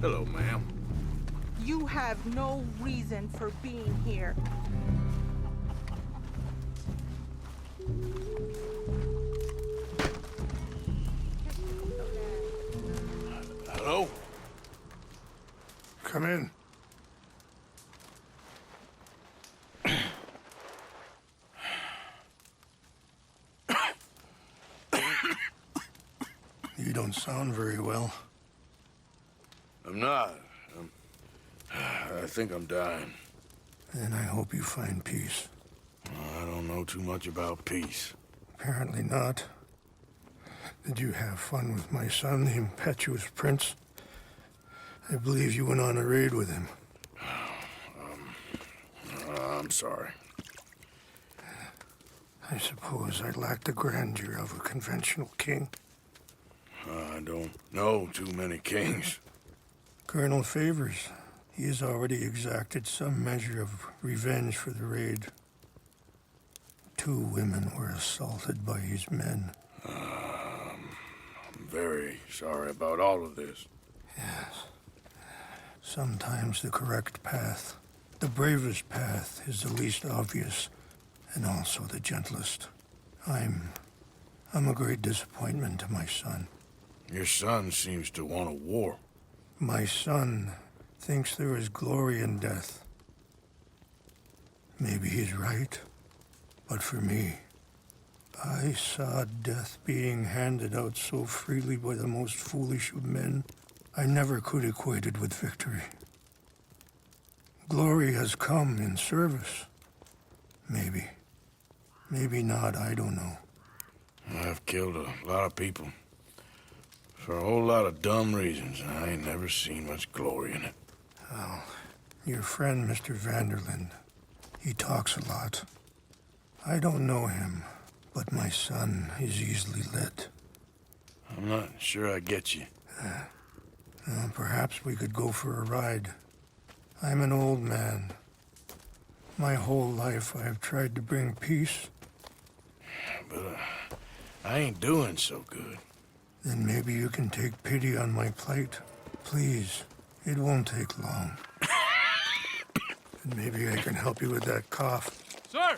Hello, ma'am. You have no reason for being here. Hello? Come in. You don't sound very well. I'm not. I think I'm dying. And I hope you find peace. I don't know too much about peace. Apparently not. Did you have fun with my son, the impetuous prince? I believe you went on a raid with him. I'm sorry. I suppose I lacked the grandeur of a conventional king. I don't know too many kings. Colonel Favors, he has already exacted some measure of revenge for the raid. 2 women were assaulted by his men. I'm very sorry about all of this. Yes. Sometimes the correct path, the bravest path, is the least obvious, and also the gentlest. I'm a great disappointment to my son. Your son seems to want a war. My son thinks there is glory in death. Maybe he's right, but for me, I saw death being handed out so freely by the most foolish of men, I never could equate it with victory. Glory has come in service. Maybe. Maybe not, I don't know. I've killed a lot of people. For a whole lot of dumb reasons, and I ain't never seen much glory in it. Well, your friend, Mr. Vanderlyn, he talks a lot. I don't know him, but my son is easily led. I'm not sure I get you. Well, perhaps we could go for a ride. I'm an old man. My whole life I have tried to bring peace. But I ain't doing so good. Then maybe you can take pity on my plight. Please, it won't take long. And maybe I can help you with that cough. Sir!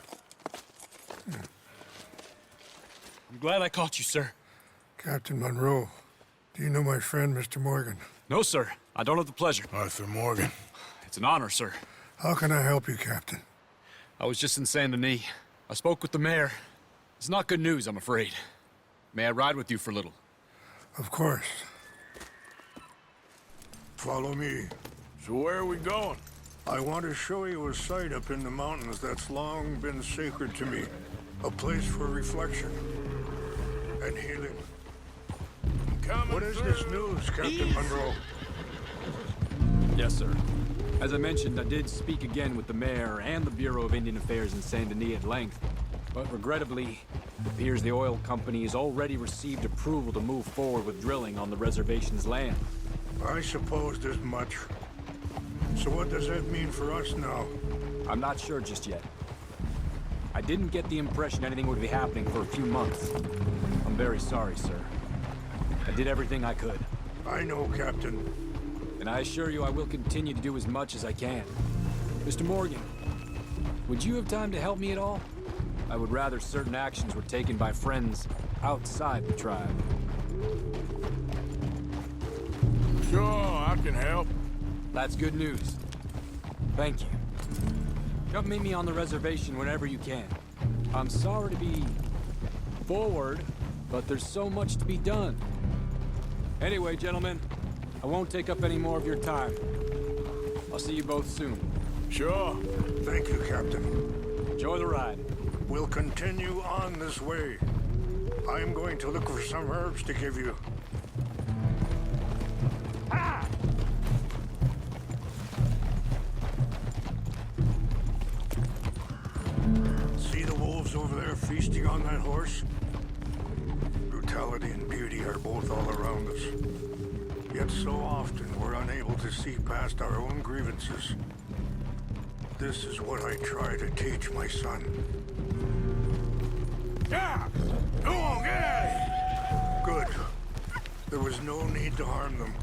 I'm glad I caught you, sir. Captain Monroe, do you know my friend, Mr. Morgan? No, sir. I don't have the pleasure. Arthur Morgan. It's an honor, sir. How can I help you, Captain? I was just in Saint Denis. I spoke with the mayor. It's not good news, I'm afraid. May I ride with you for a little? Of course. Follow me. So where are we going? I want to show you a site up in the mountains that's long been sacred to me. A place for reflection and healing. Coming What is this news, Captain Monroe? Yes, sir. As I mentioned, I did speak again with the mayor and the Bureau of Indian Affairs in Saint Denis at length. But regrettably, it appears the oil company has already received approval to move forward with drilling on the reservation's land. I supposed as much. So what does that mean for us now? I'm not sure just yet. I didn't get the impression anything would be happening for a few months. I'm very sorry, sir. I did everything I could. I know, Captain. And I assure you I will continue to do as much as I can. Mr. Morgan, would you have time to help me at all? I would rather certain actions were taken by friends outside the tribe. Sure, I can help. That's good news. Thank you. Come meet me on the reservation whenever you can. I'm sorry to be forward, but there's so much to be done. Anyway, gentlemen, I won't take up any more of your time. I'll see you both soon. Sure. Thank you, Captain. Enjoy the ride. We'll continue on this way. I'm going to look for some herbs to give you. Ah! See the wolves over there feasting on that horse? Brutality and beauty are both all around us. Yet so often we're unable to see past our own grievances. This is what I try to teach my son. Yeah! Go on, get at it! Good. There was no need to harm them.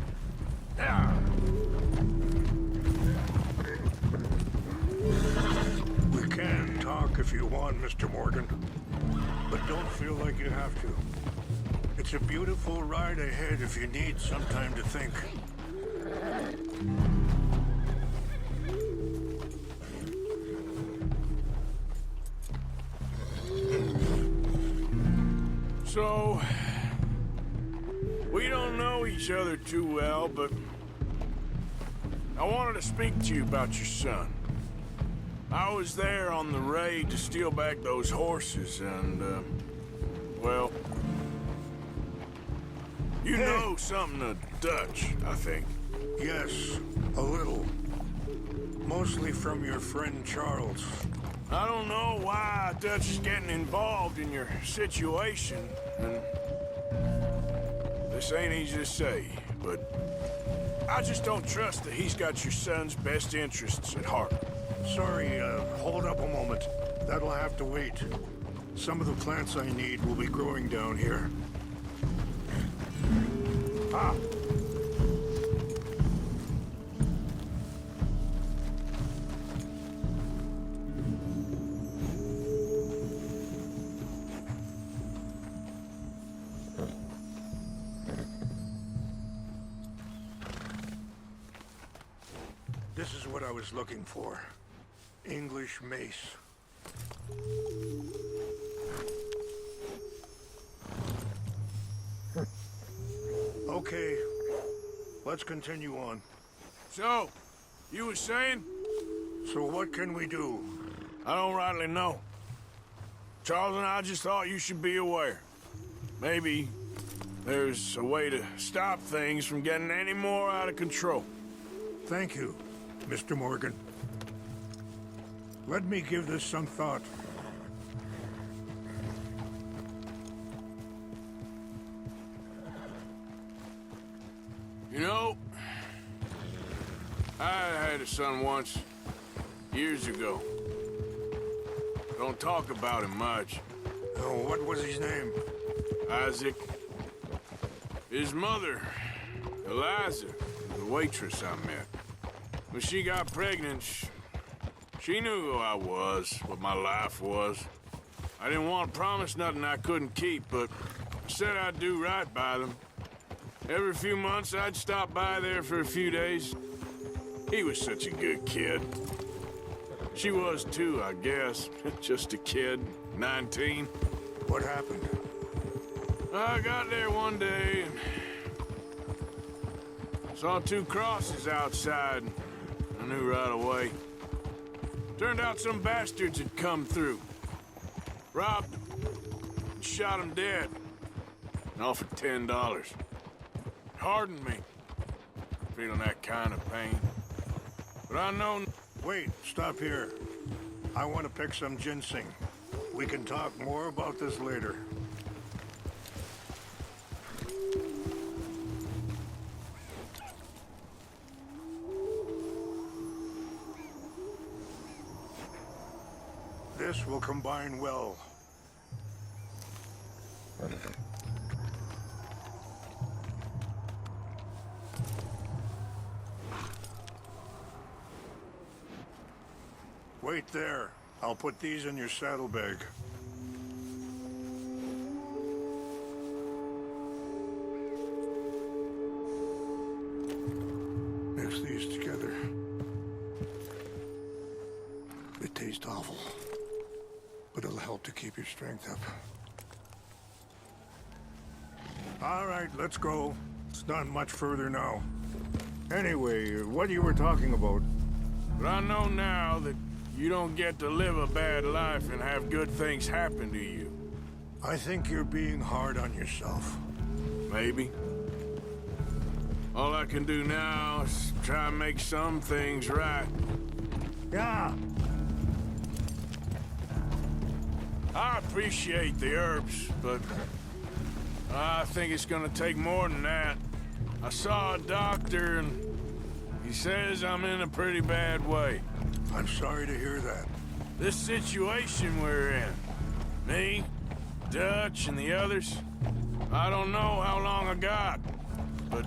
We can talk if you want, Mr. Morgan. But don't feel like you have to. It's a beautiful ride ahead if you need some time to think. So, we don't know each other too well, but I wanted to speak to you about your son. I was there on the raid to steal back those horses, and, well, you know something of Dutch, I think. Yes, a little. Mostly from your friend Charles. I don't know why Dutch is getting involved in your situation, and this ain't easy to say, but I just don't trust that he's got your son's best interests at heart. Sorry, hold up a moment. That'll have to wait. Some of the plants I need will be growing down here. Ah! This is what I was looking for. English mace. Okay, let's continue on. So, you were saying? So what can we do? I don't rightly know. Charles and I just thought you should be aware. Maybe there's a way to stop things from getting any more out of control. Thank you, Mr. Morgan. Let me give this some thought. You know, I had a son once, years ago. Don't talk about him much. Oh, what was his name? Isaac. His mother, Eliza, the waitress I met. When she got pregnant, she knew who I was, what my life was. I didn't want to promise nothing I couldn't keep, but I said I'd do right by them. Every few months, I'd stop by there for a few days. He was such a good kid. She was too, I guess. Just a kid, 19. What happened? I got there one day and saw two crosses outside. I knew right away. Turned out some bastards had come through. Robbed them. And shot them dead. And offered $10. Hardened me. Feeling that kind of pain. But I know... Wait, stop here. I want to pick some ginseng. We can talk more about this later. This will combine well. Wait there. I'll put these in your saddlebag. Mix these together. They taste awful, but it'll help to keep your strength up. All right, let's go. It's not much further now. Anyway, what you were talking about? But I know now that you don't get to live a bad life and have good things happen to you. I think you're being hard on yourself. Maybe. All I can do now is try and make some things right. Yeah. I appreciate the herbs, but I think it's gonna take more than that. I saw a doctor and he says I'm in a pretty bad way. I'm sorry to hear that. This situation we're in, me, Dutch, and the others, I don't know how long I got, but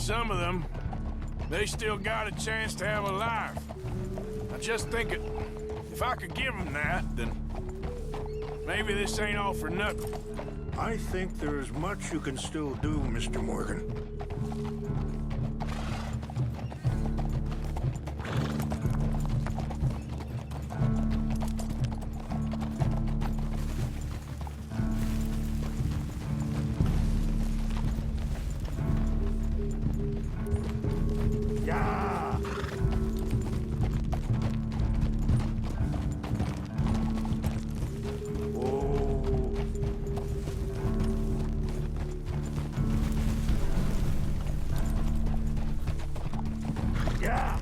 some of them, they still got a chance to have a life. I just think if I could give them that, then maybe this ain't all for nothing. I think there's much you can still do, Mr. Morgan. Yeah! Whoa. Yeah!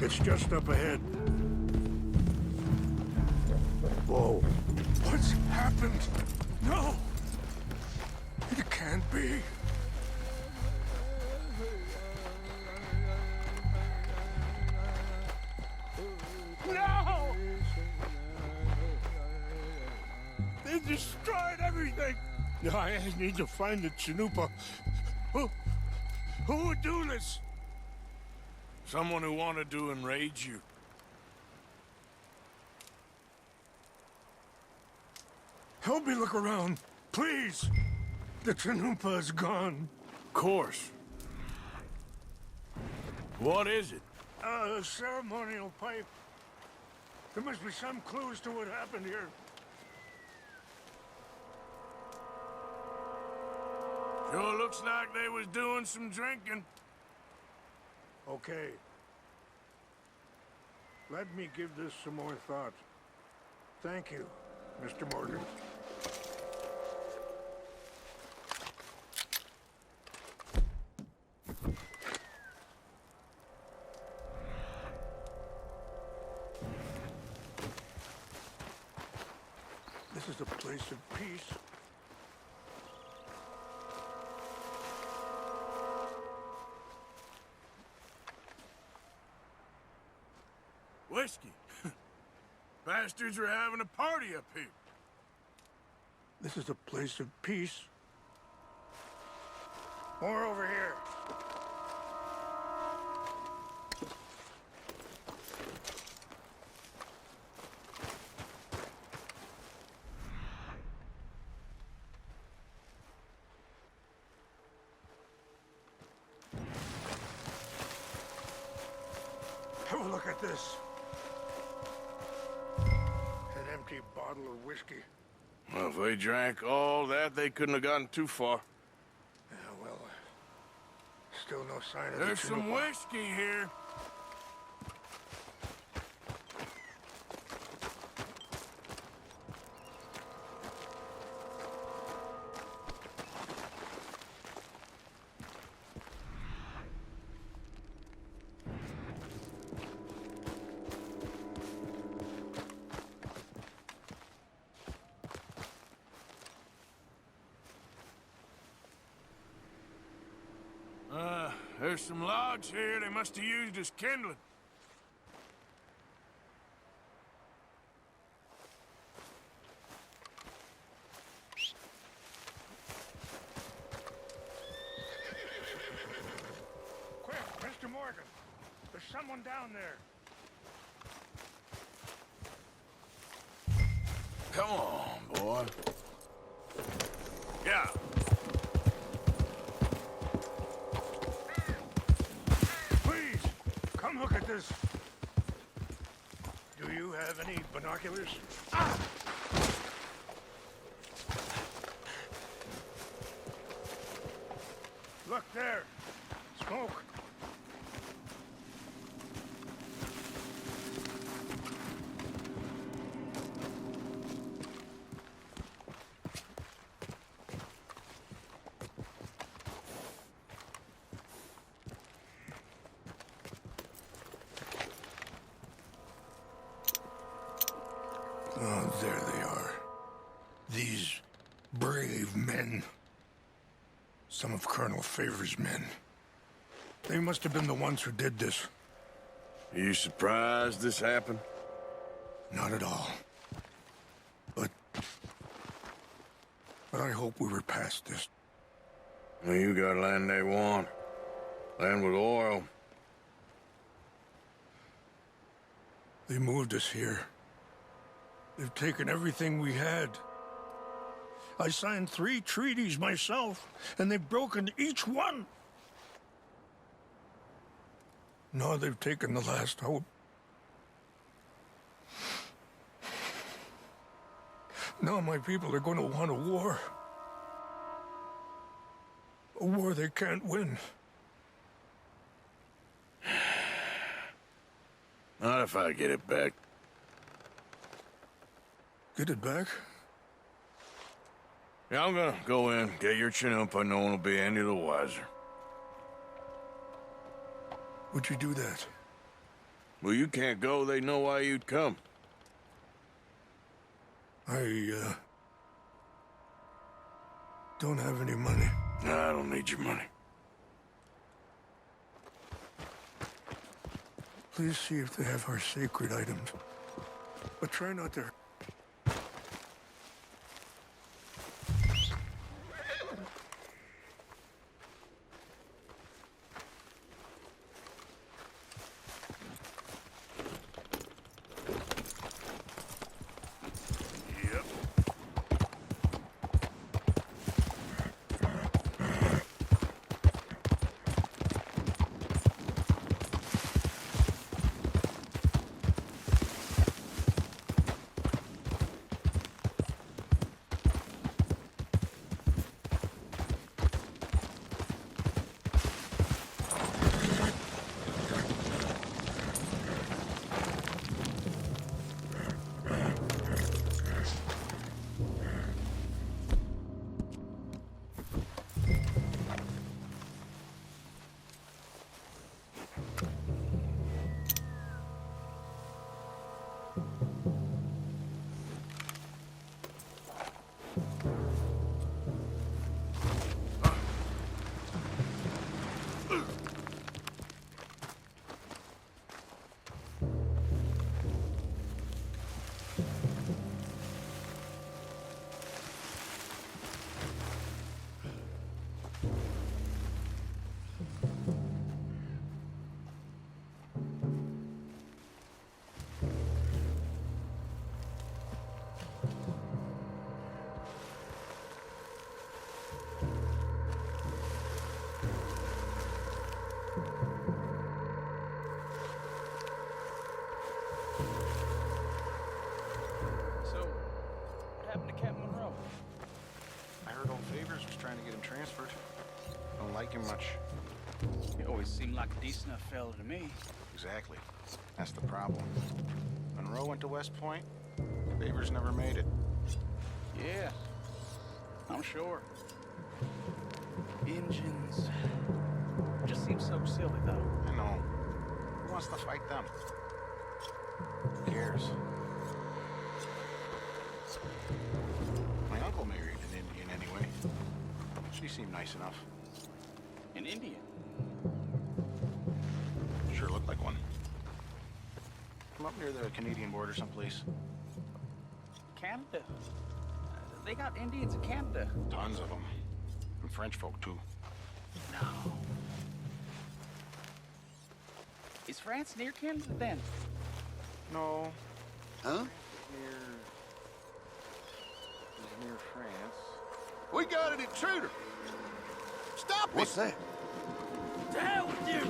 It's just up ahead. Whoa. What's happened? No! It can't be. No! They destroyed everything! I need to find the Chanupa. Who would do this? Someone who wanted to enrage you. Help me look around, please. The Chanupa is gone. Of course. What is it? A ceremonial pipe. There must be some clues to what happened here. Sure looks like they was doing some drinking. Okay. Let me give this some more thought. Thank you, Mr. Morgan. This is a place of peace. Whiskey. Bastards are having a party up here. This is a place of peace. More over here. Have a look at this. An empty bottle of whiskey. Well, if they drank all that, they couldn't have gotten too far. Yeah, well, still no sign of There's the some Chanupa. whiskey here. There's some logs here they must have used as kindling. Quick, Mr. Morgan. There's someone down there. Come on, boy. Yeah. Please, come look at this. Do you have any binoculars? Look there. Smoke. Oh, there they are. These brave men. Some of Colonel Favor's men. They must have been the ones who did this. Are you surprised this happened? Not at all. But But I hope we were past this. Well, you got land they want. Land with oil. They moved us here. They've taken everything we had. I signed 3 treaties myself, and they've broken each one. Now they've taken the last hope. Now my people are going to want a war. A war they can't win. Not if I get it back. Get it back? Yeah, I'm gonna go in, get your Chinook, and no one will be any the wiser. Would you do that? Well, you can't go, they know why you'd come. I, don't have any money. Nah, I don't need your money. Please see if they have our sacred items. But try not to... transferred. Don't like him much. He always seemed like a decent enough fella to me. Exactly. That's the problem. Monroe went to West Point. Favors never made it. Yeah, I'm sure. Engines. Just seems so silly, though. I know. Who wants to fight them? Who cares? My uncle married an Indian anyway. She seemed nice enough. An Indian? Sure looked like one. From up near the Canadian border someplace. Canada? They got Indians in Canada. Tons of them. And French folk, too. No. Is France near Canada, then? No. Huh? Near France. We got an intruder! Stop it! What's that? To hell with you!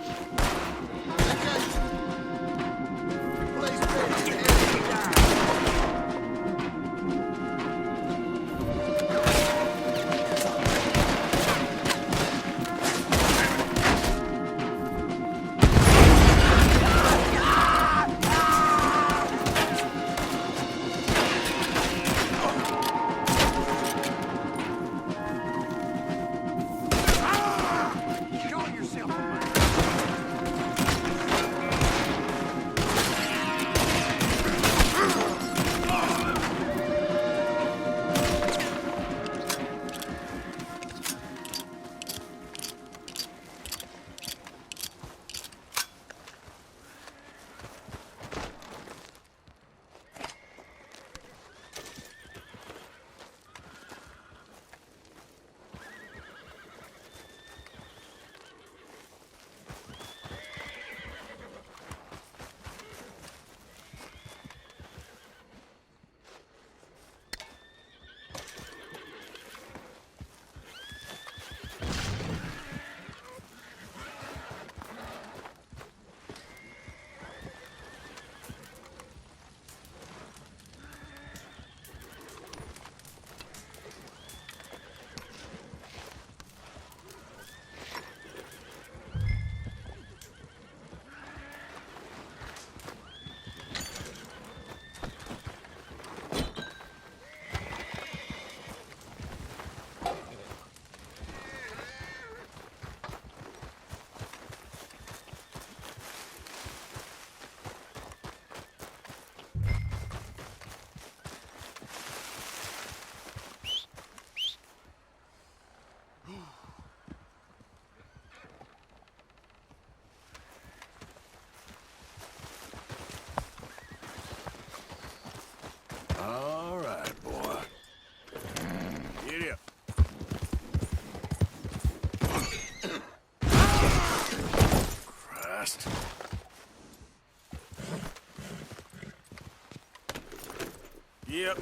Yep.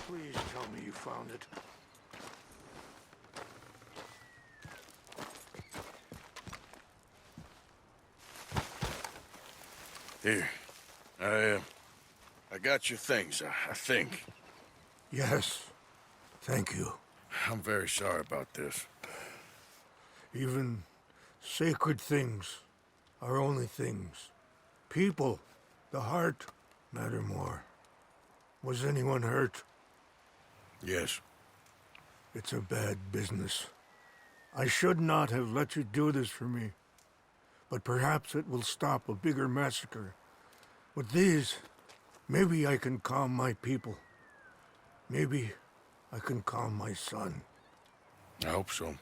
Please tell me you found it. Here. I got your things, I think. Yes. Thank you. I'm very sorry about this. Even sacred things are only things. People, the heart, matter more. Was anyone hurt? Yes. It's a bad business. I should not have let you do this for me. But perhaps it will stop a bigger massacre. With these, maybe I can calm my people. Maybe I can calm my son. I hope so.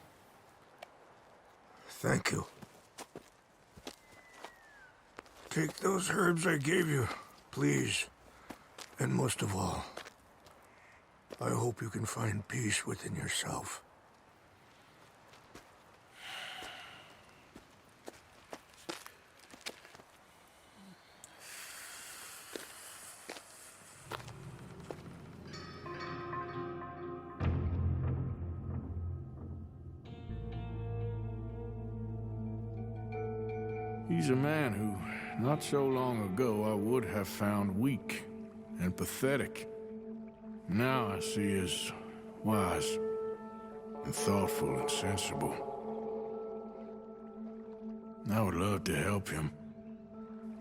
Thank you. Take those herbs I gave you, please. And most of all, I hope you can find peace within yourself. He's a man who, not so long ago, I would have found weak and pathetic. Now I see as wise and thoughtful and sensible. I would love to help him,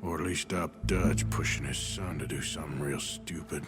or at least stop Dutch pushing his son to do something real stupid.